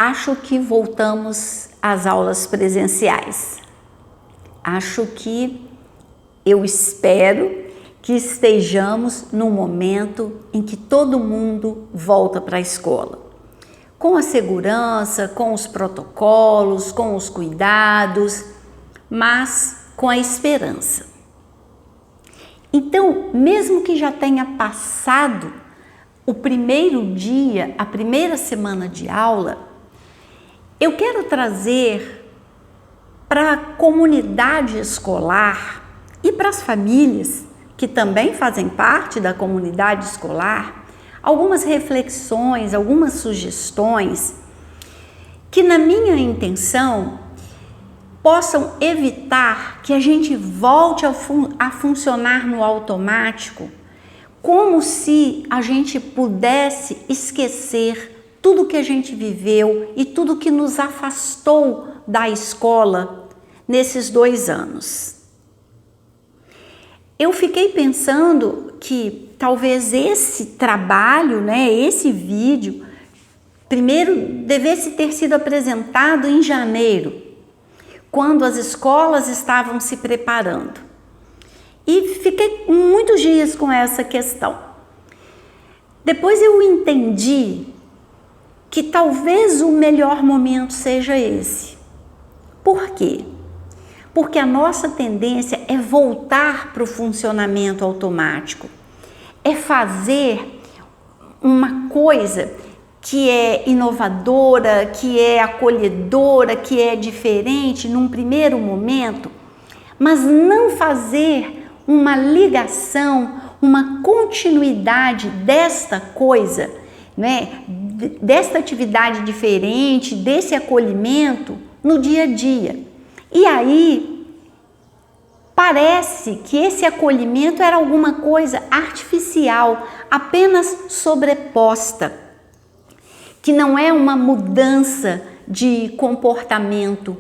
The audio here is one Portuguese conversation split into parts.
Acho que voltamos às aulas presenciais. Eu espero que estejamos num momento em que todo mundo volta para a escola. Com a segurança, com os protocolos, com os cuidados, mas com a esperança. Então, mesmo que já tenha passado o primeiro dia, a primeira semana de aula, eu quero trazer para a comunidade escolar e para as famílias que também fazem parte da comunidade escolar algumas reflexões, algumas sugestões que, na minha intenção, possam evitar que a gente volte a funcionar no automático, como se a gente pudesse esquecer tudo que a gente viveu e tudo que nos afastou da escola nesses 2 anos. Eu fiquei pensando que talvez esse trabalho, esse vídeo, primeiro devesse ter sido apresentado em janeiro, quando as escolas estavam se preparando. E fiquei muitos dias com essa questão. Depois eu entendi que talvez o melhor momento seja esse. Por quê? Porque a nossa tendência é voltar para o funcionamento automático, é fazer uma coisa que é inovadora, que é acolhedora, que é diferente num primeiro momento, mas não fazer uma ligação, uma continuidade desta coisa, desta atividade diferente, desse acolhimento no dia a dia. E aí, parece que esse acolhimento era alguma coisa artificial, apenas sobreposta, que não é uma mudança de comportamento,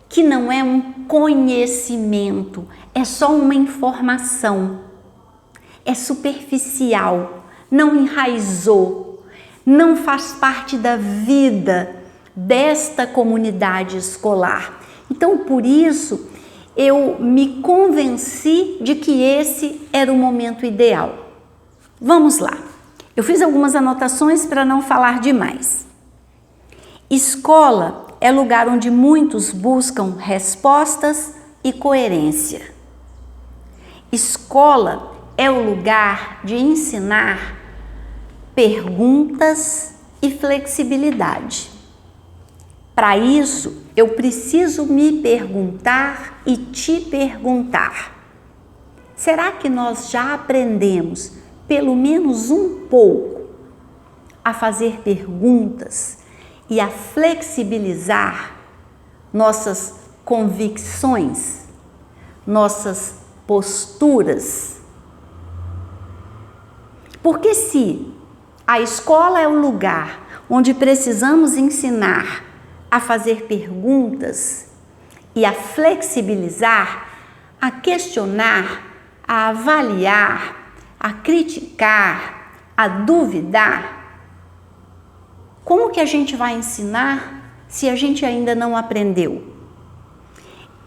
que não é um conhecimento, é só uma informação, é superficial, não enraizou, não faz parte da vida desta comunidade escolar. Então, por isso, eu me convenci de que esse era o momento ideal. Vamos lá. Eu fiz algumas anotações para não falar demais. Escola é lugar onde muitos buscam respostas e coerência. Escola é o lugar de ensinar perguntas e flexibilidade. Para isso, eu preciso me perguntar e te perguntar: será que nós já aprendemos, pelo menos um pouco, a fazer perguntas e a flexibilizar nossas convicções, nossas posturas? Porque se a escola é o lugar onde precisamos ensinar a fazer perguntas e a flexibilizar, a questionar, a avaliar, a criticar, a duvidar, como que a gente vai ensinar se a gente ainda não aprendeu?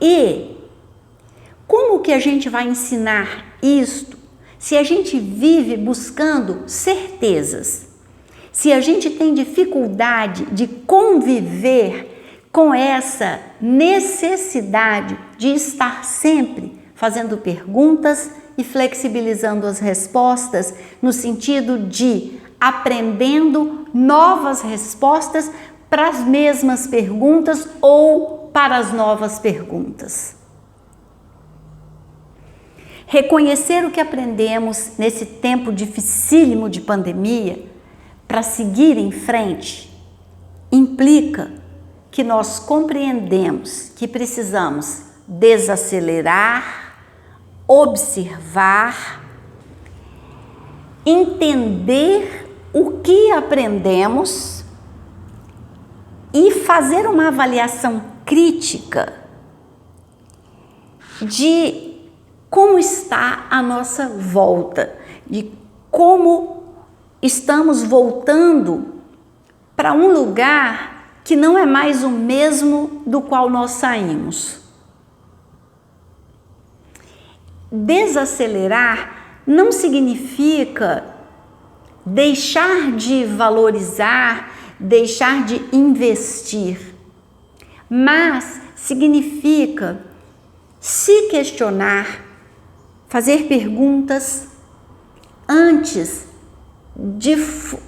E como que a gente vai ensinar isto se a gente vive buscando certezas? Se a gente tem dificuldade de conviver com essa necessidade de estar sempre fazendo perguntas e flexibilizando as respostas, no sentido de aprendendo novas respostas para as mesmas perguntas ou para as novas perguntas. Reconhecer o que aprendemos nesse tempo dificílimo de pandemia para seguir em frente implica que nós compreendemos que precisamos desacelerar, observar, entender o que aprendemos e fazer uma avaliação crítica de como está a nossa volta, de como estamos voltando para um lugar que não é mais o mesmo do qual nós saímos. Desacelerar não significa deixar de valorizar, deixar de investir, mas significa se questionar, fazer perguntas antes de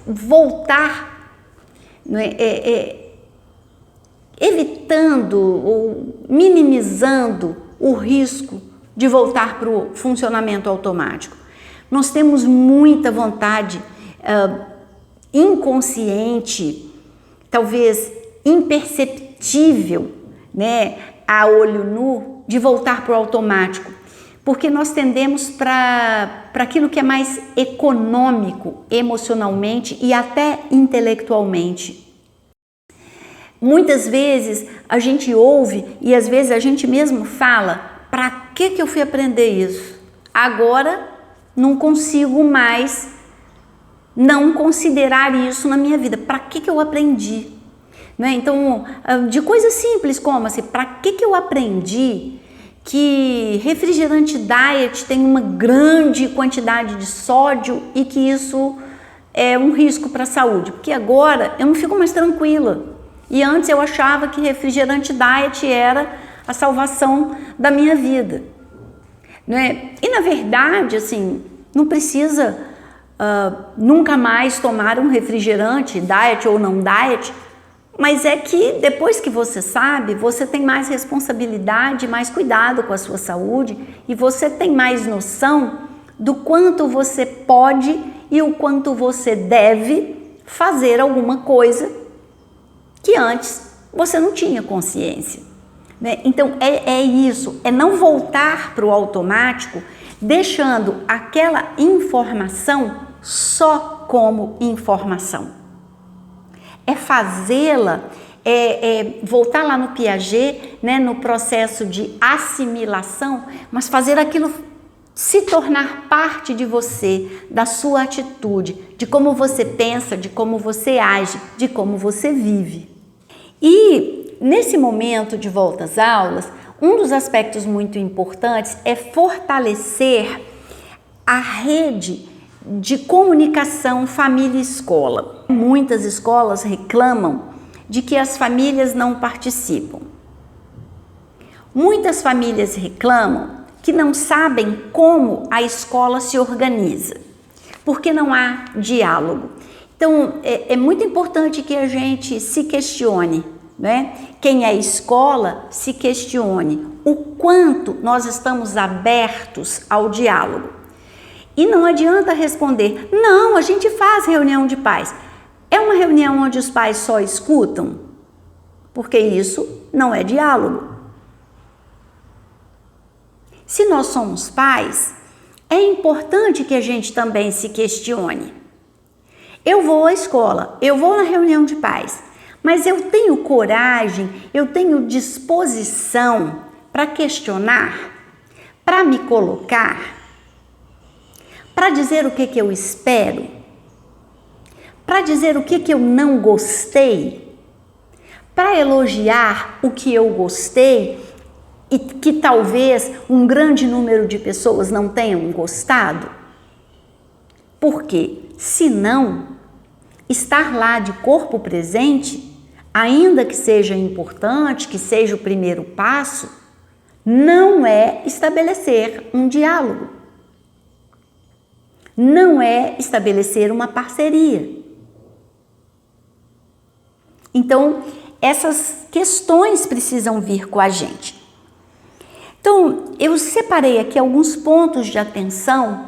voltar, evitando ou minimizando o risco de voltar para o funcionamento automático. Nós temos muita vontade inconsciente, talvez imperceptível, né, a olho nu, de voltar para o automático, porque nós tendemos para aquilo que é mais econômico, emocionalmente e até intelectualmente. Muitas vezes a gente ouve e às vezes a gente mesmo fala: para que eu fui aprender isso? Agora não consigo mais não considerar isso na minha vida. Para que eu aprendi? Né? Então, de coisas simples como assim, para que eu aprendi que refrigerante diet tem uma grande quantidade de sódio e que isso é um risco para a saúde? Porque agora eu não fico mais tranquila. E antes eu achava que refrigerante diet era a salvação da minha vida. Né? E na verdade, assim, não precisa nunca mais tomar um refrigerante, diet ou não diet, mas é que depois que você sabe, você tem mais responsabilidade, mais cuidado com a sua saúde e você tem mais noção do quanto você pode e o quanto você deve fazer alguma coisa que antes você não tinha consciência. Né? Então é isso, é não voltar para o automático, deixando aquela informação só como informação. É fazê-la, voltar lá no Piaget, né, no processo de assimilação, mas fazer aquilo se tornar parte de você, da sua atitude, de como você pensa, de como você age, de como você vive. E nesse momento de volta às aulas, um dos aspectos muito importantes é fortalecer a rede de comunicação família-escola. Muitas escolas reclamam de que as famílias não participam. Muitas famílias reclamam que não sabem como a escola se organiza, porque não há diálogo. Então, é muito importante que a gente se questione, né? Quem é escola se questione o quanto nós estamos abertos ao diálogo. E não adianta responder: não, a gente faz reunião de pais. É uma reunião onde os pais só escutam? Porque isso não é diálogo. Se nós somos pais, é importante que a gente também se questione. Eu vou à escola, eu vou na reunião de pais, mas eu tenho coragem, eu tenho disposição para questionar, para me colocar, para dizer o que eu espero, para dizer o que eu não gostei, para elogiar o que eu gostei e que talvez um grande número de pessoas não tenham gostado. Porque, se não, estar lá de corpo presente, ainda que seja importante, que seja o primeiro passo, não é estabelecer um diálogo. Não é estabelecer uma parceria. Então, essas questões precisam vir com a gente. Então, eu separei aqui alguns pontos de atenção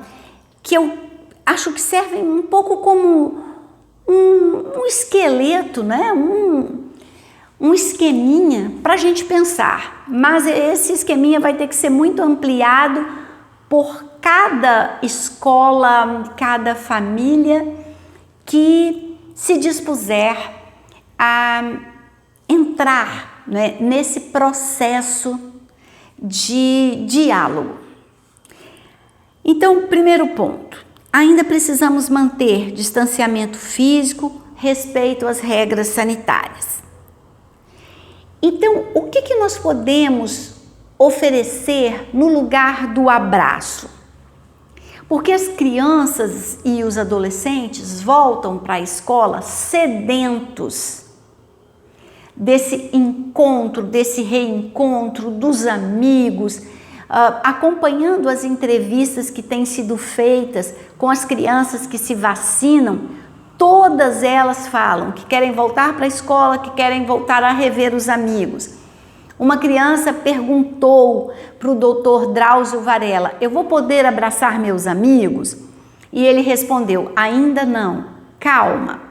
que eu acho que servem um pouco como um esqueleto, né? Um esqueminha para a gente pensar. Mas esse esqueminha vai ter que ser muito ampliado por cada escola, cada família que se dispuser a entrar, né, nesse processo de diálogo. Então, primeiro ponto, ainda precisamos manter distanciamento físico, respeito às regras sanitárias. Então, o que nós podemos oferecer no lugar do abraço? Porque as crianças e os adolescentes voltam para a escola sedentos desse encontro, desse reencontro dos amigos, acompanhando as entrevistas que têm sido feitas com as crianças que se vacinam. Todas elas falam que querem voltar para a escola, que querem voltar a rever os amigos. Uma criança perguntou para o doutor Drauzio Varela: eu vou poder abraçar meus amigos? E ele respondeu: ainda não, calma.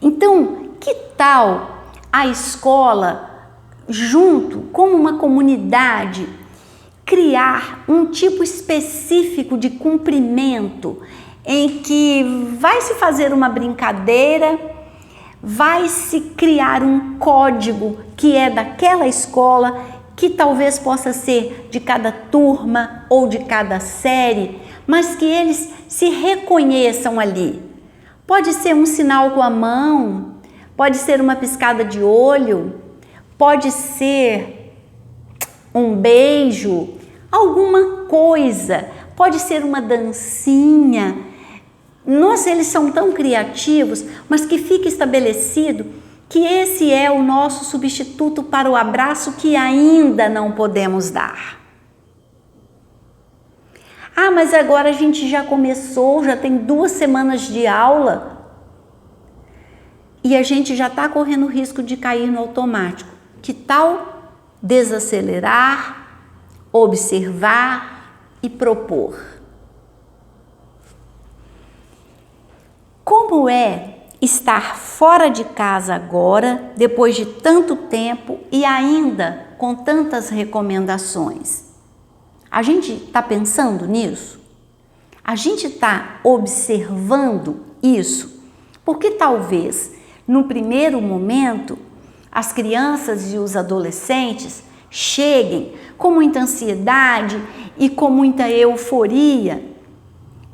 Então, que tal a escola, junto com uma comunidade, criar um tipo específico de cumprimento em que vai se fazer uma brincadeira, vai se criar um código que é daquela escola, que talvez possa ser de cada turma ou de cada série, mas que eles se reconheçam ali. Pode ser um sinal com a mão, pode ser uma piscada de olho, pode ser um beijo, alguma coisa, pode ser uma dancinha. Nossa, eles são tão criativos, mas que fica estabelecido que esse é o nosso substituto para o abraço que ainda não podemos dar. Ah, mas agora a gente já começou, já tem 2 semanas de aula e a gente já está correndo risco de cair no automático. Que tal desacelerar, observar e propor? Como é estar fora de casa agora, depois de tanto tempo e ainda com tantas recomendações? A gente está pensando nisso? A gente está observando isso? Porque talvez, no primeiro momento, as crianças e os adolescentes cheguem com muita ansiedade e com muita euforia,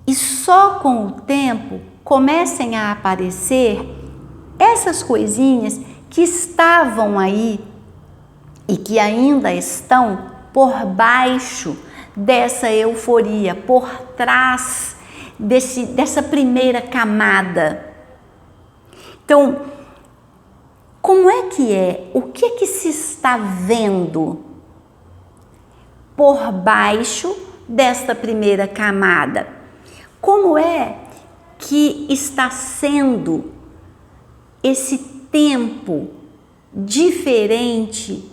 e só com o tempo comecem a aparecer essas coisinhas que estavam aí e que ainda estão por baixo dessa euforia, por trás dessa primeira camada. Então, como é que é? O que é que se está vendo por baixo desta primeira camada? Como é que está sendo esse tempo diferente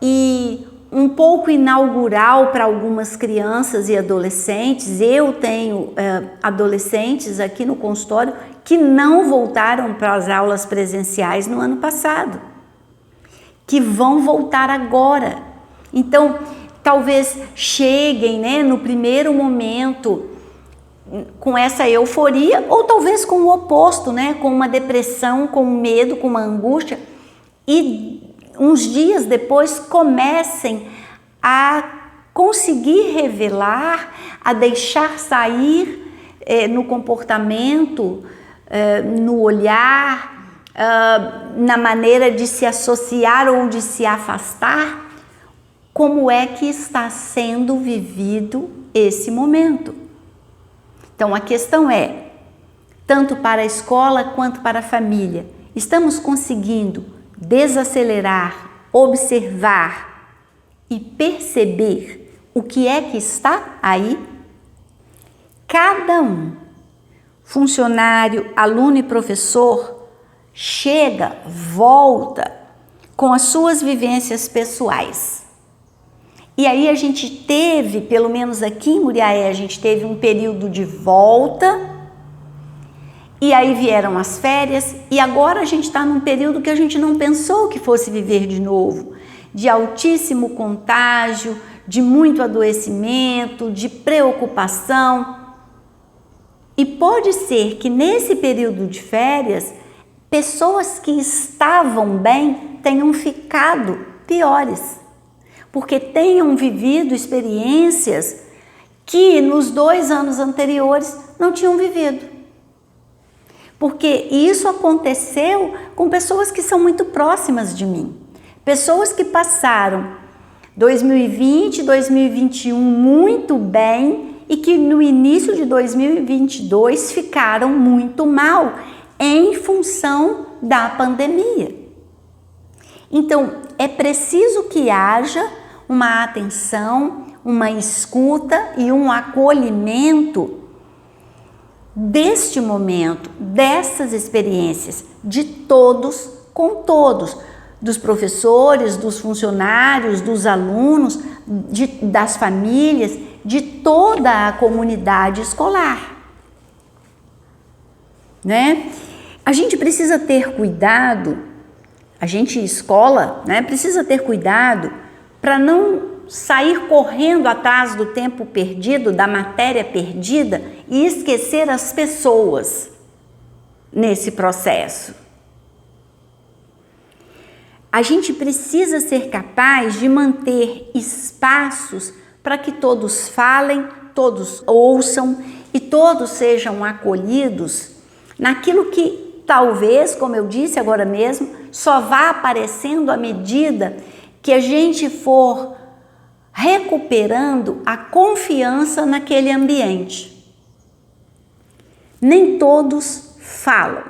e um pouco inaugural para algumas crianças e adolescentes? Eu tenho adolescentes aqui no consultório que não voltaram para as aulas presenciais no ano passado, que vão voltar agora. Então, talvez cheguem, né, no primeiro momento com essa euforia, ou talvez com o oposto, né, com uma depressão, com medo, com uma angústia, e uns dias depois comecem a conseguir revelar, a deixar sair no comportamento, no olhar, na maneira de se associar ou de se afastar, como é que está sendo vivido esse momento. Então, a questão é, tanto para a escola quanto para a família, estamos conseguindo desacelerar, observar e perceber o que é que está aí? Cada um, funcionário, aluno e professor, chega, volta com as suas vivências pessoais. E aí a gente teve, pelo menos aqui em Muriaé, a gente teve um período de volta, e aí vieram as férias, e agora a gente está num período que a gente não pensou que fosse viver de novo, de altíssimo contágio, de muito adoecimento, de preocupação. E pode ser que nesse período de férias, pessoas que estavam bem tenham ficado piores, porque tenham vivido experiências que nos 2 anos anteriores não tinham vivido. Porque isso aconteceu com pessoas que são muito próximas de mim. Pessoas que passaram 2020, 2021 muito bem e que no início de 2022 ficaram muito mal em função da pandemia. Então, é preciso que haja uma atenção, uma escuta e um acolhimento deste momento, dessas experiências, de todos com todos, dos professores, dos funcionários, dos alunos, das famílias, de toda a comunidade escolar, né? A gente precisa ter cuidado, a gente escola, né, precisa ter cuidado para não sair correndo atrás do tempo perdido, da matéria perdida e esquecer as pessoas nesse processo. A gente precisa ser capaz de manter espaços para que todos falem, todos ouçam e todos sejam acolhidos naquilo que talvez, como eu disse agora mesmo, só vá aparecendo à medida que a gente for recuperando a confiança naquele ambiente. Nem todos falam.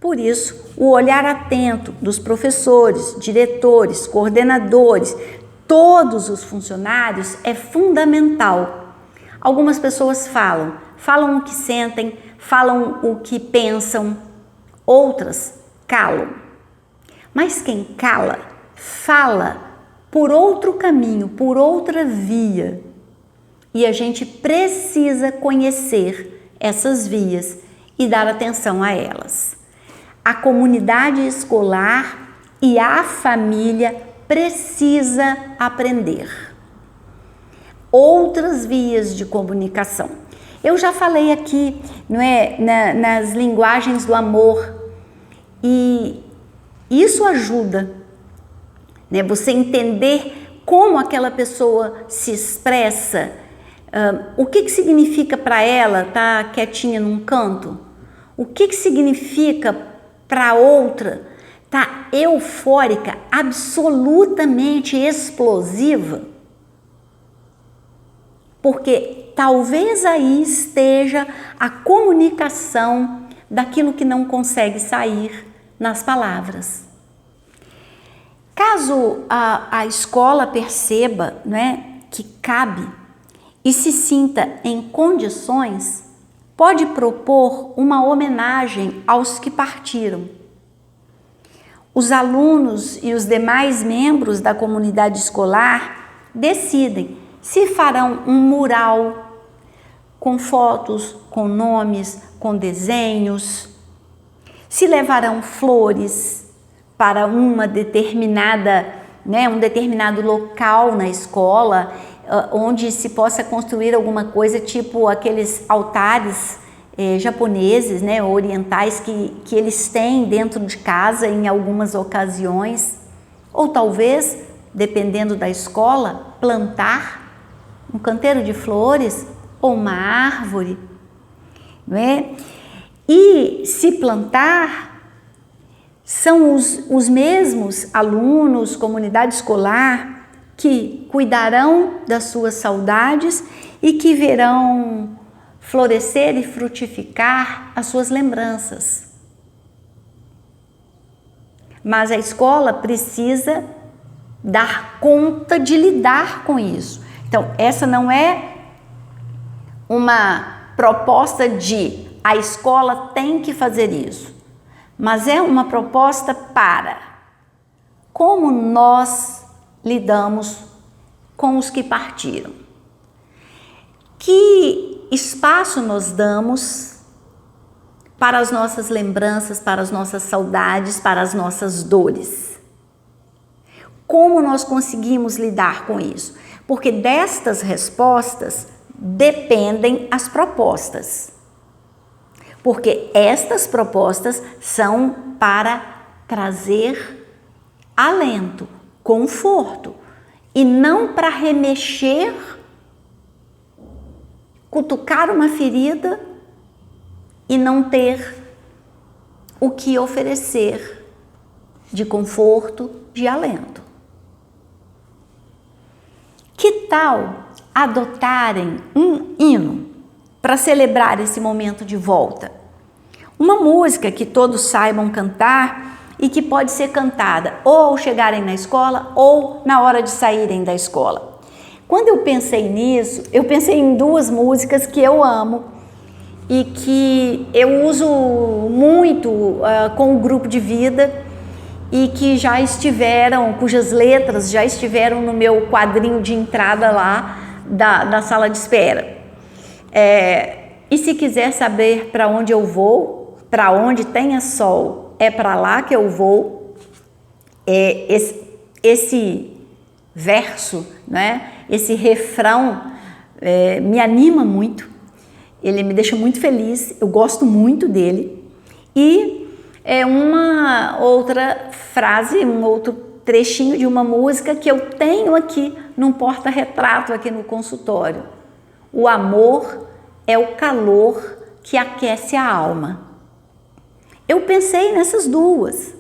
Por isso, o olhar atento dos professores, diretores, coordenadores, todos os funcionários é fundamental. Algumas pessoas falam o que sentem, falam o que pensam, outras calam. Mas quem cala, fala por outro caminho, por outra via. E a gente precisa conhecer essas vias e dar atenção a elas. A comunidade escolar e a família precisa aprender outras vias de comunicação. Eu já falei aqui, não é, nas linguagens do amor, e isso ajuda, né, você entender como aquela pessoa se expressa, o que significa para ela estar quietinha num canto, o que significa para outra estar eufórica, absolutamente explosiva, porque talvez aí esteja a comunicação daquilo que não consegue sair nas palavras. Caso a escola perceba, né, que cabe e se sinta em condições, pode propor uma homenagem aos que partiram. Os alunos e os demais membros da comunidade escolar decidem se farão um mural com fotos, com nomes, com desenhos, se levarão flores para uma determinada, né, um determinado local na escola, onde se possa construir alguma coisa tipo aqueles altares japoneses, né, orientais que eles têm dentro de casa em algumas ocasiões, ou talvez, dependendo da escola, plantar um canteiro de flores ou uma árvore, não é? E se plantar, são os mesmos alunos, comunidade escolar, que cuidarão das suas saudades e que verão florescer e frutificar as suas lembranças. Mas a escola precisa dar conta de lidar com isso. Então, essa não é uma proposta de a escola tem que fazer isso, mas é uma proposta para como nós lidamos com os que partiram. Que espaço nós damos para as nossas lembranças, para as nossas saudades, para as nossas dores? Como nós conseguimos lidar com isso? Porque destas respostas dependem as propostas. Porque estas propostas são para trazer alento, conforto, e não para remexer, cutucar uma ferida e não ter o que oferecer de conforto, de alento. Que tal adotarem um hino para celebrar esse momento de volta? Uma música que todos saibam cantar e que pode ser cantada ou ao chegarem na escola ou na hora de saírem da escola. Quando eu pensei nisso, eu pensei em duas músicas que eu amo e que eu uso muito com o grupo de vida e que já estiveram, cujas letras já estiveram no meu quadrinho de entrada lá da sala de espera. E se quiser saber para onde eu vou, para onde tenha sol, é para lá que eu vou. Esse verso, né? Esse refrão me anima muito, ele me deixa muito feliz, eu gosto muito dele. E uma outra frase, um outro trechinho de uma música que eu tenho aqui num porta-retrato aqui no consultório. O amor é o calor que aquece a alma. Eu pensei nessas duas,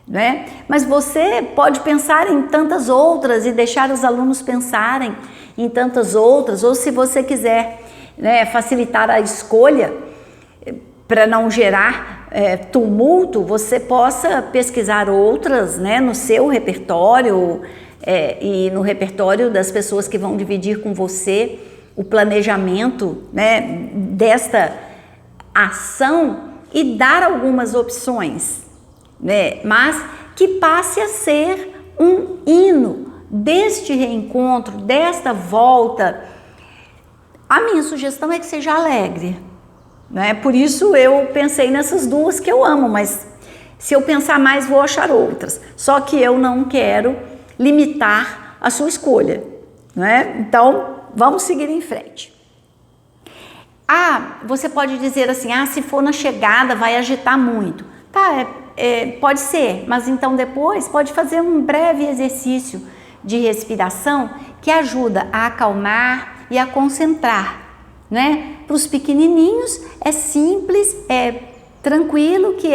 né? Mas você pode pensar em tantas outras e deixar os alunos pensarem em tantas outras, ou se você quiser, né, facilitar a escolha para não gerar tumulto, você possa pesquisar outras, né, no seu repertório e no repertório das pessoas que vão dividir com você o planejamento, né, desta ação e dar algumas opções, né, mas que passe a ser um hino deste reencontro, desta volta. A minha sugestão é que seja alegre, né? Por isso eu pensei nessas duas que eu amo, mas se eu pensar mais vou achar outras. Só que eu não quero limitar a sua escolha, né? Então vamos seguir em frente. Você pode dizer assim, se for na chegada vai agitar muito. Tá, pode ser, mas então depois pode fazer um breve exercício de respiração que ajuda a acalmar e a concentrar, né? Para os pequenininhos é simples, é tranquilo, que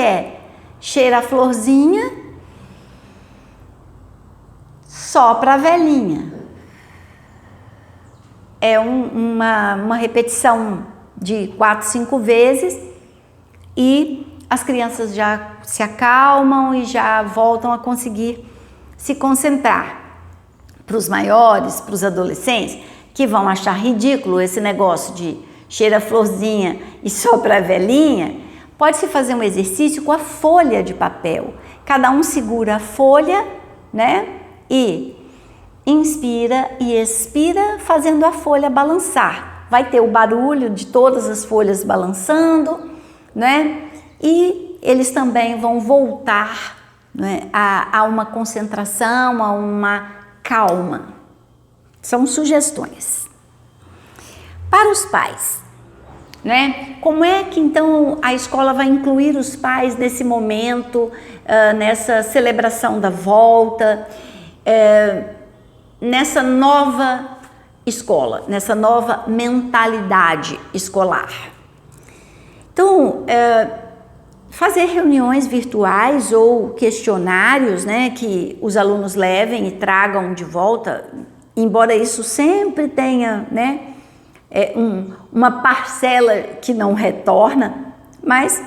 cheira a florzinha, sopra a velhinha. É uma repetição de 4, 5 vezes e as crianças já se acalmam e já voltam a conseguir se concentrar. Para os maiores, para os adolescentes, que vão achar ridículo esse negócio de cheira a florzinha e sopra a velhinha, pode-se fazer um exercício com a folha de papel. Cada um segura a folha, né? E inspira e expira, fazendo a folha balançar. Vai ter o barulho de todas as folhas balançando, né? E eles também vão voltar, né, a uma concentração, a uma calma. São sugestões. Para os pais, né? Como é que então a escola vai incluir os pais nesse momento, nessa celebração da volta, nessa nova escola, nessa nova mentalidade escolar? Então, fazer reuniões virtuais ou questionários, né, que os alunos levem e tragam de volta, embora isso sempre tenha, né, uma parcela que não retorna, mas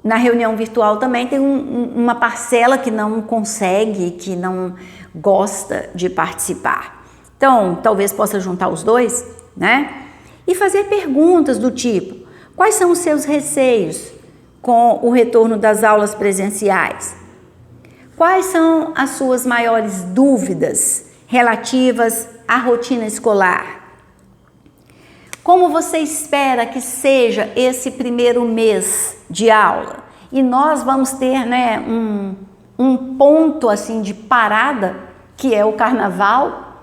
na reunião virtual também tem uma parcela que não consegue, que não gosta de participar. Então, talvez possa juntar os dois, né, e fazer perguntas do tipo: quais são os seus receios com o retorno das aulas presenciais? Quais são as suas maiores dúvidas relativas à rotina escolar? Como você espera que seja esse primeiro mês de aula? E nós vamos ter, né, um ponto assim de parada, que é o carnaval,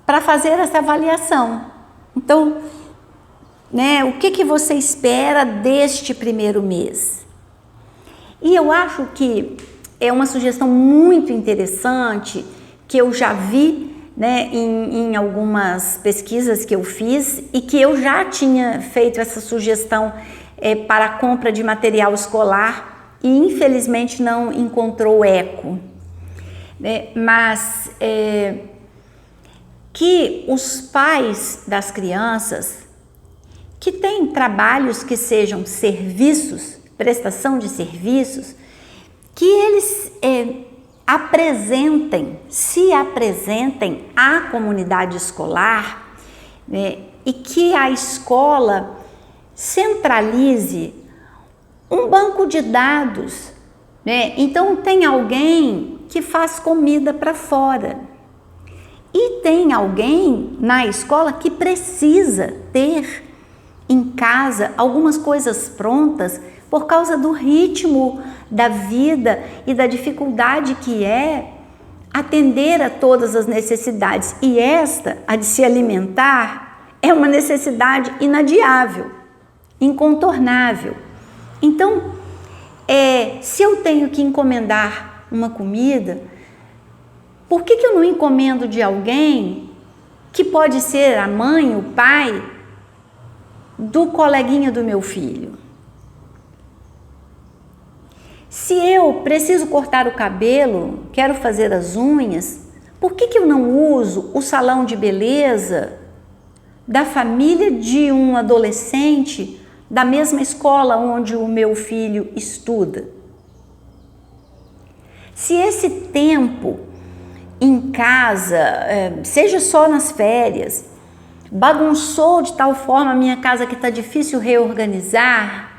para fazer essa avaliação. Então, né, o que você espera deste primeiro mês? E eu acho que é uma sugestão muito interessante que eu já vi, né, em algumas pesquisas que eu fiz e que eu já tinha feito essa sugestão para a compra de material escolar e infelizmente não encontrou eco. Mas que os pais das crianças que têm trabalhos que sejam serviços, prestação de serviços, que eles se apresentem à comunidade escolar, e que a escola centralize um banco de dados, Então tem alguém que faz comida para fora e tem alguém na escola que precisa ter em casa algumas coisas prontas por causa do ritmo da vida e da dificuldade que é atender a todas as necessidades. E esta, a de se alimentar, é uma necessidade inadiável, incontornável. Então, se eu tenho que encomendar uma comida, por que eu não encomendo de alguém que pode ser a mãe, o pai do coleguinha do meu filho? Se eu preciso cortar o cabelo, quero fazer as unhas, por que eu não uso o salão de beleza da família de um adolescente da mesma escola onde o meu filho estuda? Se esse tempo em casa, seja só nas férias, bagunçou de tal forma a minha casa que está difícil reorganizar,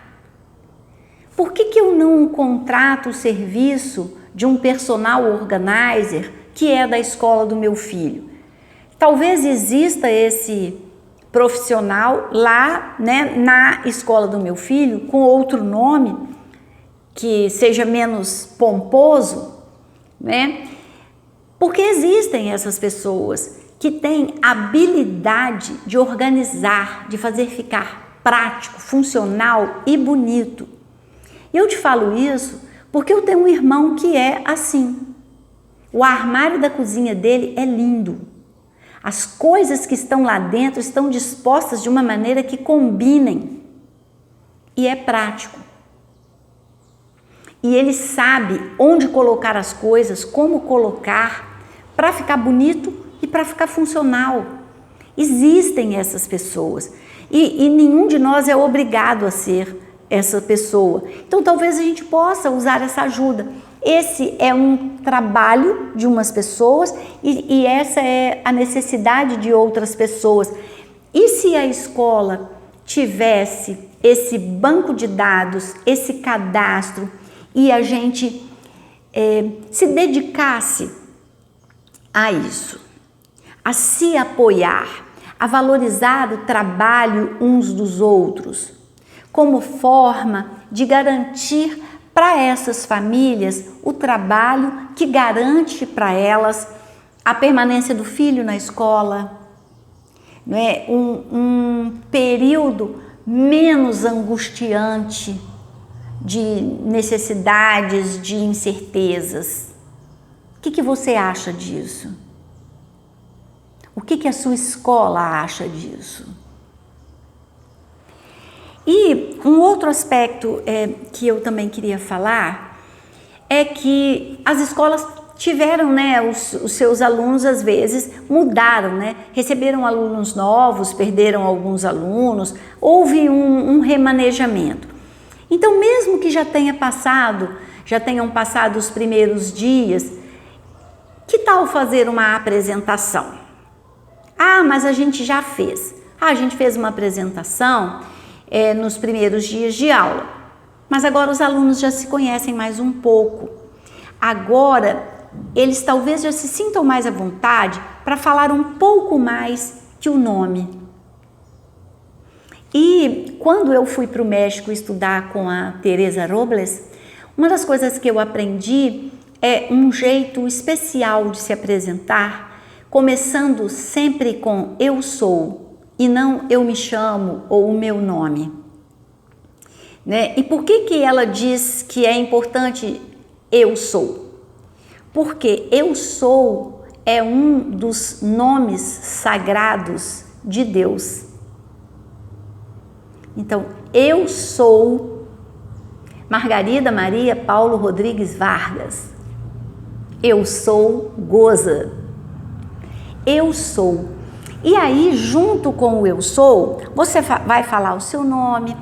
por que eu não contrato o serviço de um personal organizer que é da escola do meu filho? Talvez exista esse profissional lá, na escola do meu filho, com outro nome, que seja menos pomposo, Porque existem essas pessoas que têm habilidade de organizar, de fazer ficar prático, funcional e bonito. E eu te falo isso porque eu tenho um irmão que é assim. O armário da cozinha dele é lindo. As coisas que estão lá dentro estão dispostas de uma maneira que combinem. E é prático. E ele sabe onde colocar as coisas, como colocar, para ficar bonito e para ficar funcional. Existem essas pessoas. E nenhum de nós é obrigado a ser essa pessoa. Então talvez a gente possa usar essa ajuda. Esse é um trabalho de umas pessoas e essa é a necessidade de outras pessoas. E se a escola tivesse esse banco de dados, esse cadastro, e a gente se dedicasse a isso, a se apoiar, a valorizar o trabalho uns dos outros, como forma de garantir para essas famílias o trabalho que garante para elas a permanência do filho na escola, um período menos angustiante de necessidades, de incertezas. O que você acha disso? O que a sua escola acha disso? E um outro aspecto que eu também queria falar é que as escolas tiveram, os seus alunos às vezes mudaram, receberam alunos novos, perderam alguns alunos, houve um remanejamento. Então, mesmo que já tenham passado os primeiros dias, que tal fazer uma apresentação? Mas a gente já fez. A gente fez uma apresentação nos primeiros dias de aula, mas agora os alunos já se conhecem mais um pouco. Agora, eles talvez já se sintam mais à vontade para falar um pouco mais que o nome. E quando eu fui para o México estudar com a Teresa Robles, uma das coisas que eu aprendi é um jeito especial de se apresentar, começando sempre com eu sou e não eu me chamo ou o meu nome. E por que ela diz que é importante eu sou? Porque eu sou é um dos nomes sagrados de Deus. Então, eu sou Margarida Maria Paulo Rodrigues Vargas. Eu sou Goza. Eu sou. E aí, junto com o eu sou, você vai falar o seu nome,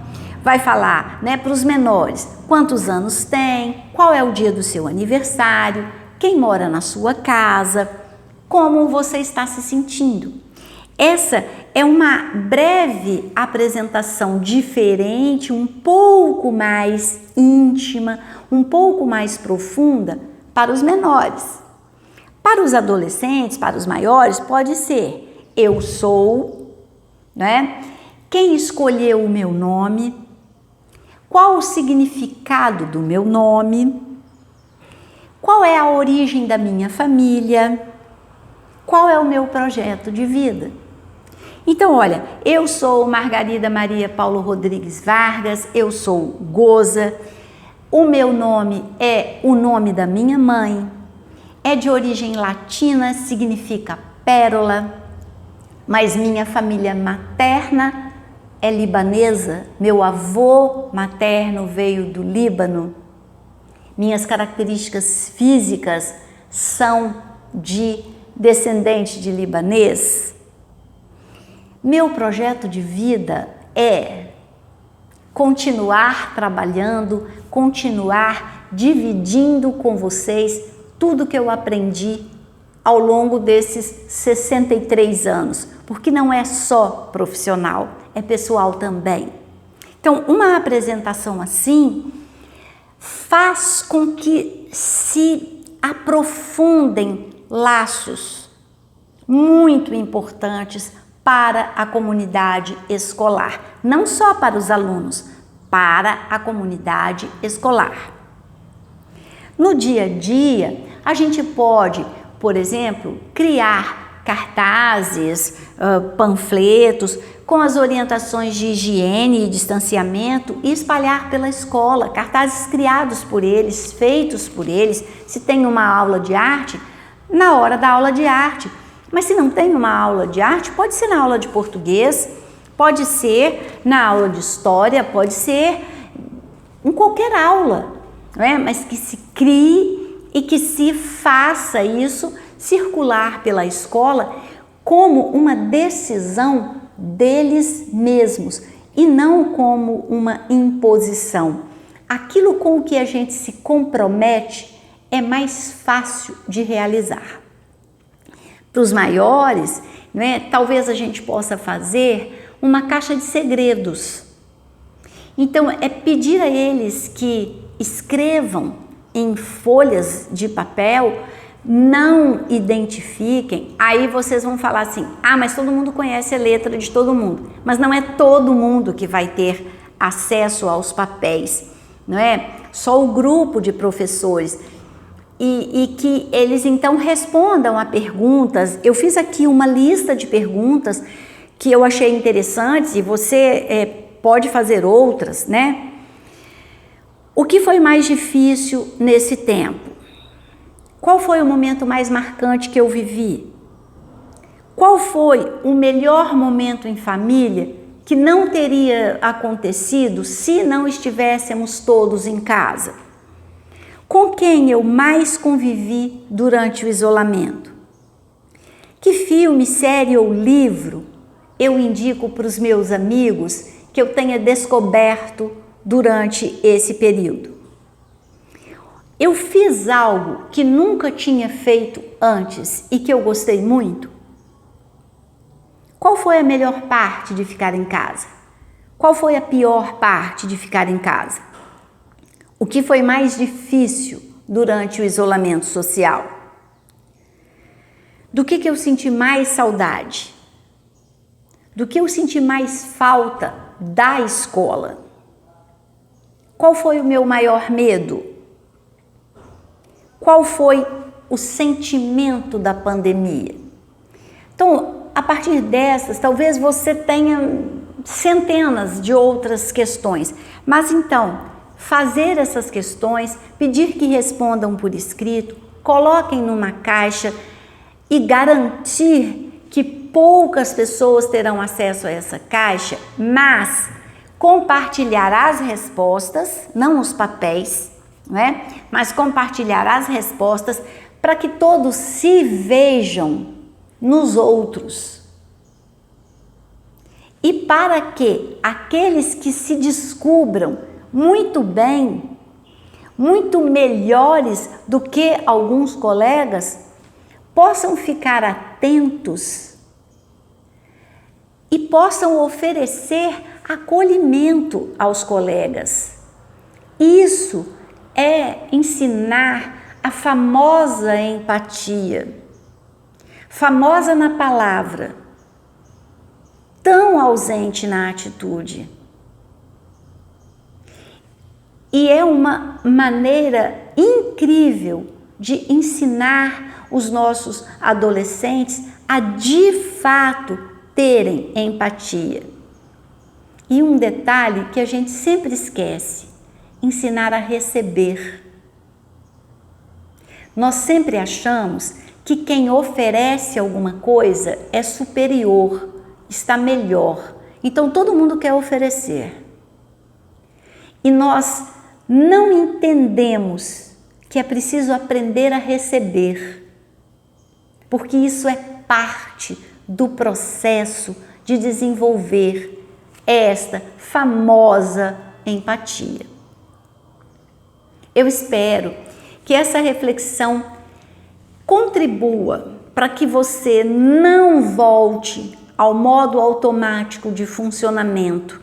vai falar, né, para os menores, quantos anos tem, qual é o dia do seu aniversário, quem mora na sua casa, como você está se sentindo. Essa é uma breve apresentação diferente, um pouco mais íntima, um pouco mais profunda para os menores. Para os adolescentes, para os maiores, pode ser eu sou, né? Quem escolheu o meu nome? Qual o significado do meu nome? Qual é a origem da minha família? Qual é o meu projeto de vida? Então, olha, eu sou Margarida Maria Paulo Rodrigues Vargas, eu sou Goza, o meu nome é o nome da minha mãe, é de origem latina, significa pérola, mas minha família materna é libanesa, meu avô materno veio do Líbano, minhas características físicas são de descendente de libanês. Meu projeto de vida é continuar trabalhando, continuar dividindo com vocês tudo que eu aprendi ao longo desses 63 anos, porque não é só profissional, é pessoal também. Então, uma apresentação assim faz com que se aprofundem laços muito importantes para a comunidade escolar, não só para os alunos, para a comunidade escolar. No dia a dia, a gente pode, por exemplo, criar cartazes, panfletos com as orientações de higiene e distanciamento e espalhar pela escola, cartazes criados por eles, feitos por eles. Se tem uma aula de arte, na hora da aula de arte. Mas se não tem uma aula de arte, pode ser na aula de português, pode ser na aula de história, pode ser em qualquer aula, não é? Mas que se crie e que se faça isso circular pela escola como uma decisão deles mesmos e não como uma imposição. Aquilo com o que a gente se compromete é mais fácil de realizar. Para os maiores, né, talvez a gente possa fazer uma caixa de segredos. Então, é pedir a eles que escrevam em folhas de papel, não identifiquem. Aí vocês vão falar assim, mas todo mundo conhece a letra de todo mundo. Mas não é todo mundo que vai ter acesso aos papéis, não é? Só o grupo de professores. E que eles então respondam a perguntas. Eu fiz aqui uma lista de perguntas que eu achei interessantes e você pode fazer outras, né? O que foi mais difícil nesse tempo? Qual foi o momento mais marcante que eu vivi? Qual foi o melhor momento em família que não teria acontecido se não estivéssemos todos em casa? Com quem eu mais convivi durante o isolamento? Que filme, série ou livro eu indico para os meus amigos que eu tenha descoberto durante esse período? Eu fiz algo que nunca tinha feito antes e que eu gostei muito? Qual foi a melhor parte de ficar em casa? Qual foi a pior parte de ficar em casa? O que foi mais difícil durante o isolamento social? Do que eu senti mais saudade? Do que eu senti mais falta da escola? Qual foi o meu maior medo? Qual foi o sentimento da pandemia? Então, a partir dessas, talvez você tenha centenas de outras questões, mas então, fazer essas questões, pedir que respondam por escrito, coloquem numa caixa e garantir que poucas pessoas terão acesso a essa caixa, mas compartilhar as respostas, não os papéis, né? Mas compartilhar as respostas para que todos se vejam nos outros. E para que aqueles que se descubram muito bem, muito melhores do que alguns colegas, possam ficar atentos e possam oferecer acolhimento aos colegas. Isso é ensinar a famosa empatia, famosa na palavra, tão ausente na atitude. E é uma maneira incrível de ensinar os nossos adolescentes a de fato terem empatia. E um detalhe que a gente sempre esquece: ensinar a receber. Nós sempre achamos que quem oferece alguma coisa é superior, está melhor. Então todo mundo quer oferecer. E nós não entendemos que é preciso aprender a receber, porque isso é parte do processo de desenvolver esta famosa empatia. Eu espero que essa reflexão contribua para que você não volte ao modo automático de funcionamento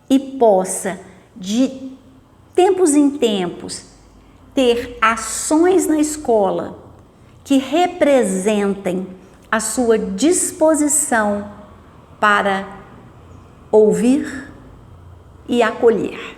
e possa, de tempos em tempos, ter ações na escola que representem a sua disposição para ouvir e acolher.